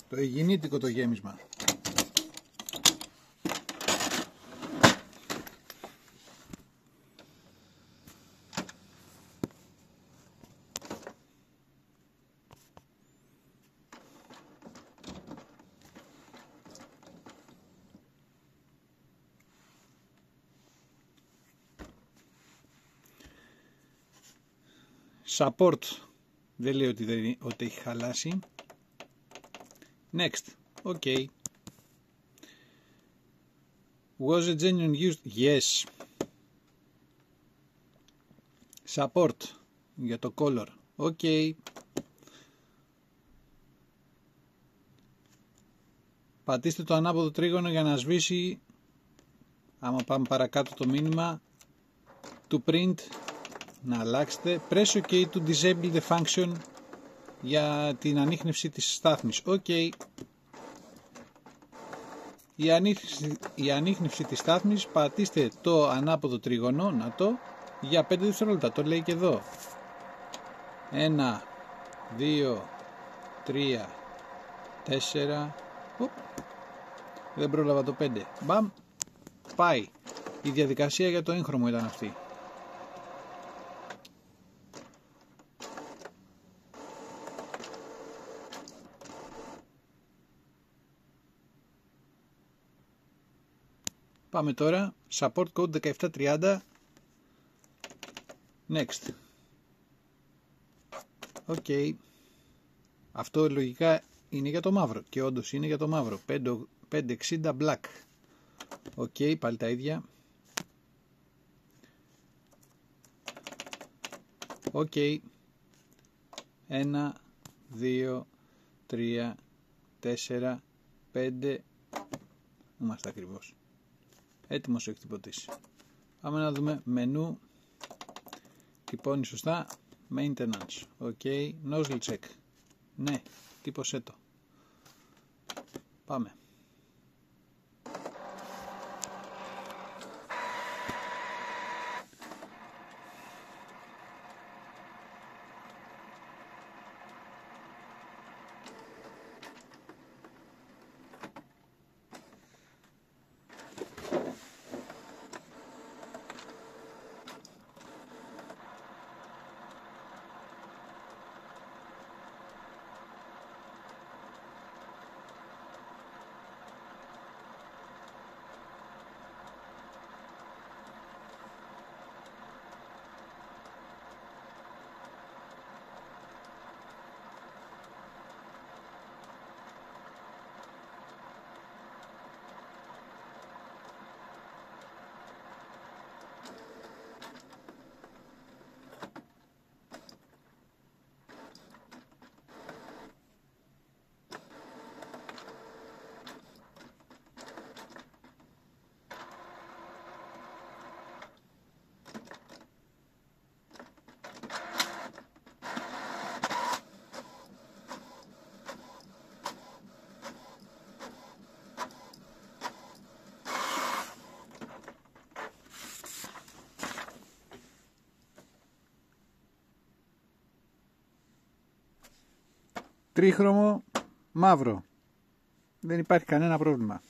Το υγιεινίτικο το γέμισμα. Support δεν λέει ότι έχει χαλάσει. Next. Okay. Was it genuine used? Yes. Support για το color. Okay. Πατήστε το ανάποδο τρίγωνο για να σβήσει. Άμα πάμε παρακάτω το μήνυμα του print, να αλλάξετε. Press OK to disable the function για την ανίχνευση της στάθμης. OK. Η ανίχνευση της στάθμης, πατήστε το ανάποδο τρίγωνο, να το, για 5 δευτερόλεπτα. Το λέει και εδώ. 1, 2, 3, 4. Δεν πρόλαβα το 5. Μπαμ. Πάει. Η διαδικασία για το έγχρωμο ήταν αυτή. Πάμε τώρα. Support code 1730. Next. Ok. Αυτό λογικά είναι για το μαύρο. Και όντως είναι για το μαύρο. 560 black. Ok. Πάλι τα ίδια. Ok. 1, 2, 3, 4, 5. Είμαστε ακριβώς. Έτοιμος έχει τυπωτήσει. Πάμε να δούμε μενού. Τυπώνει σωστά. Maintenance. Ok. Nozzle check. Ναι. Τύπωσέ το. Πάμε. Τρίχρωμο μαύρο. Δεν υπάρχει κανένα πρόβλημα.